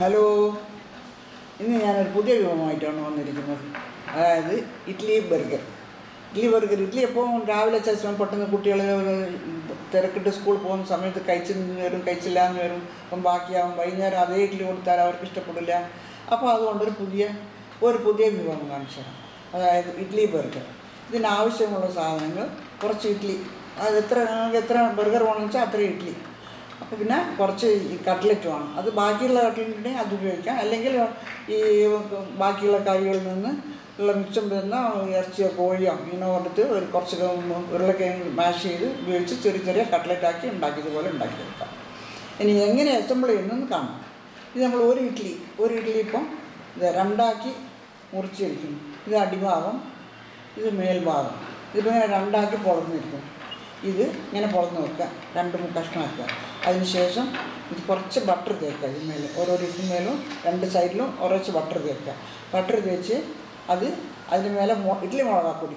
Hello, ഇന്ന് ഞാനൊരു പുതിയ വിഭവമായിട്ടാണ് വന്നിരിക്കുന്നത്. അതായത് ഇഡ്ഡലി ബർഗർ. ഇഡ്ഡലി എപ്പോൾ രാവിലെ ചില പെട്ടെന്ന് കുട്ടികൾ തിരക്കിട്ട് സ്കൂളിൽ പോകുന്ന സമയത്ത് കഴിച്ചെന്ന് വരും, കഴിച്ചില്ലാന്ന് വരും. അപ്പം ബാക്കിയാവും. വൈകുന്നേരം അതേ ഇഡ്ഡലി കൊടുത്താൽ അവർക്ക് ഇഷ്ടപ്പെടില്ല. അപ്പോൾ അതുകൊണ്ടൊരു പുതിയ വിഭവം കാണിച്ചു തരാം. അതായത് ഇഡ്ഡലി ബർഗർ. ഇതിനാവശ്യമുള്ള സാധനങ്ങൾ: കുറച്ച് ഇഡ്ഡലി, അത് എത്ര ബർഗർ വേണമെന്ന് വെച്ചാൽ അത്രയും ഇഡ്ഡലി. അപ്പോൾ പിന്നെ കുറച്ച് ഈ കട്ട്ലറ്റ് വേണം. അത് ബാക്കിയുള്ള കട്ട്ലറ്റിനെ അത് ഉപയോഗിക്കാം. അല്ലെങ്കിൽ ഈ ബാക്കിയുള്ള കറികളിൽ നിന്ന് ഉള്ള മിച്ചം വരുന്ന ഇറച്ചിയോ കോഴിയോ മീനോ കൊടുത്ത് കുറച്ച് ഉരുളക്കിഴങ്ങ് മാഷ് ചെയ്ത് ഉപയോഗിച്ച് ചെറിയ കട്ട്ലറ്റാക്കി ഇതുപോലെ ഉണ്ടാക്കിയെടുക്കാം. ഇനി എങ്ങനെ അസംബിൾ ചെയ്യുന്നതെന്ന് കാണാം. ഇത് നമ്മൾ ഒരു ഇഡ്ഡലി ഇപ്പം ഇത് രണ്ടാക്കി മുറിച്ചിരിക്കുന്നു. ഇത് അടിഭാഗം, ഇത് മേൽഭാഗം. ഇതിപ്പോൾ ഇങ്ങനെ രണ്ടാക്കി പൊളന്നിരിക്കും. ഇത് ഇങ്ങനെ പൊളന്ന് വെക്കുക, 2 കഷ്ണമാക്കുക. അതിനുശേഷം ഇത് കുറച്ച് ബട്ടർ തേക്കുക. ഇതിന്മേൽ ഓരോ ഇഡ്ഡലിമേലും 2 സൈഡിലും കുറച്ച് ബട്ടർ തേക്കുക. ബട്ടർ തേച്ച് അതിന് മേലെ ഇഡ്ഡലി മുളകാപ്പൊടി,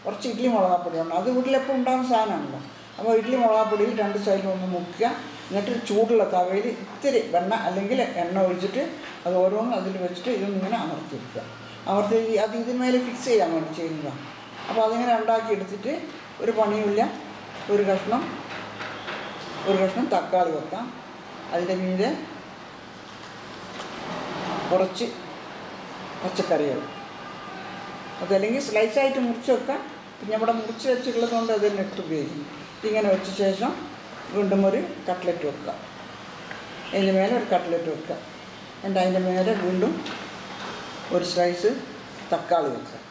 കുറച്ച് ഇഡ്ഡലി മുളകാപ്പൊടി വേണം. അത് വീട്ടിലെപ്പോൾ ഉണ്ടാകുന്ന സാധനമാണല്ലോ. അപ്പോൾ ഇഡ്ഡലി മുളകാപ്പൊടിയിൽ 2 സൈഡിലും ഒന്ന് മുക്കുക. എന്നിട്ട് ചൂടുള്ള തവയിൽ ഇത്തിരി വെണ്ണ അല്ലെങ്കിൽ എണ്ണ ഒഴിച്ചിട്ട് അത് ഓരോന്നും അതിൽ വെച്ചിട്ട് ഇതൊന്നിങ്ങനെ അമർത്തി വെക്കുക. അത് ഇതിന്മേലെ ഫിക്സ് ചെയ്യാൻ വേണ്ടി ചെയ്യുന്നതാണ്. അപ്പോൾ അതിങ്ങനെ ഉണ്ടാക്കി എടുത്തിട്ട് ഒരു പണിയുമില്ല. ഒരു കഷ്ണം തക്കാളി വെക്കാം. അതിൻ്റെ മീതെ കുറച്ച് പച്ചക്കറികൾ, അതല്ലെങ്കിൽ സ്ലൈസായിട്ട് മുറിച്ച് വെക്കാം. പിന്നെ ഇവിടെ മുറിച്ച് വെച്ചിട്ടുള്ളത് കൊണ്ട് അതിന് എടുത്ത് ഉപയോഗിക്കും. ഇങ്ങനെ വെച്ച ശേഷം വീണ്ടും ഒരു കട്ട്ലറ്റ് വെക്കുക. അതിൻ്റെ മേലെ ഒരു കട്ട്ലറ്റ് വെക്കുക. എന്നിട്ട് അതിൻ്റെ മേലെ വീണ്ടും ഒരു സ്ലൈസ് തക്കാളി വെക്കുക.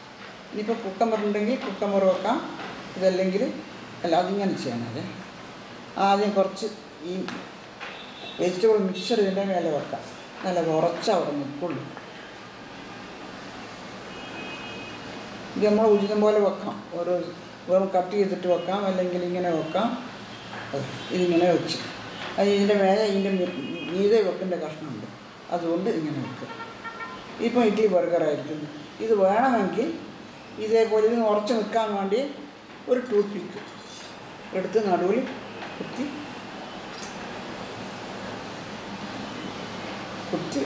ഇനിയിപ്പോൾ കുക്കമ്പർ ഉണ്ടെങ്കിൽ കുക്കമ്പർ വെക്കാം. ഇതല്ലെങ്കിൽ അതിങ്ങനെ ചെയ്യണത്. ആദ്യം കുറച്ച് ഈ വെജിറ്റബിൾ മിക്സർ ഇതിൻ്റെ മേലെ വെക്കാം. നല്ല ഉറച്ച് അവിടെ നിൽക്കുള്ളൂ. ഇത് നമ്മൾ ഉചിതം പോലെ വെക്കാം. വെറും കട്ട് ചെയ്തിട്ട് വെക്കാം, അല്ലെങ്കിൽ ഇങ്ങനെ വെക്കാം. ഇതിങ്ങനെ വെച്ച് ഇതിൻ്റെ മേലെ മീതെ വെക്കേണ്ട കഷ്ണമുണ്ട്, അതുകൊണ്ട് ഇങ്ങനെ വെക്കുക. ഇപ്പം ഇഡ്ഡലി ബർഗറായിരിക്കുന്നു. ഇത് വേണമെങ്കിൽ ഇതേപോലെ ഇതിന് ഉറച്ച് നിൽക്കാൻ വേണ്ടി ഒരു ടൂത്ത് പിക്ക് എടുത്ത് നടുവിൽ കുത്തി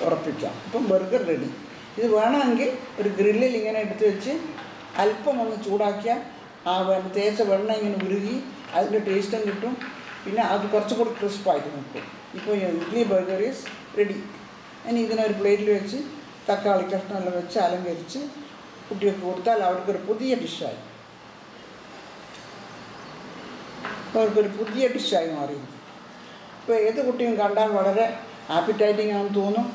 ഉറപ്പിക്കാം. ഇപ്പം ബർഗർ റെഡി. ഇത് വേണമെങ്കിൽ ഒരു ഗ്രില്ലിൽ ഇങ്ങനെ എടുത്ത് വെച്ച് അല്പം ഒന്ന് ചൂടാക്കിയാൽ ആ തേച്ച വെണ്ണ ഇങ്ങനെ ഉരുകി അതിൻ്റെ ടേസ്റ്റും കിട്ടും. പിന്നെ അത് കുറച്ചുകൂടി ക്രിസ്പായിട്ട് നിൽക്കും. ഇപ്പോൾ ഇഡ്ഡലി ബർഗർ ഈസ് റെഡി. ഇനി ഇതിനൊരു പ്ലേറ്റിൽ വെച്ച് തക്കാളി കഷ്ണമെല്ലാം വെച്ച് അലങ്കരിച്ച് കുട്ടികൾക്ക് കൊടുത്താൽ അവർക്കൊരു പുതിയ ഡിഷായി മാറി. ഇപ്പോൾ ഏത് കുട്ടിയും കണ്ടാൽ വളരെ ആപ്പിറ്റൈറ്റിംഗ് ആണെന്ന് തോന്നും.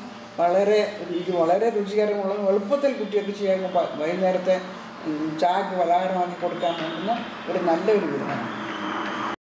ഇത് വളരെ രുചികരമുള്ളതും എളുപ്പത്തിൽ കുട്ടികൾക്ക് ചെയ്യാൻ വൈകുന്നേരത്തെ ചായക്ക് പലഹാരമാക്കി കൊടുക്കാൻ പറ്റുന്ന ഒരു നല്ലൊരു വിഭവമാണ്.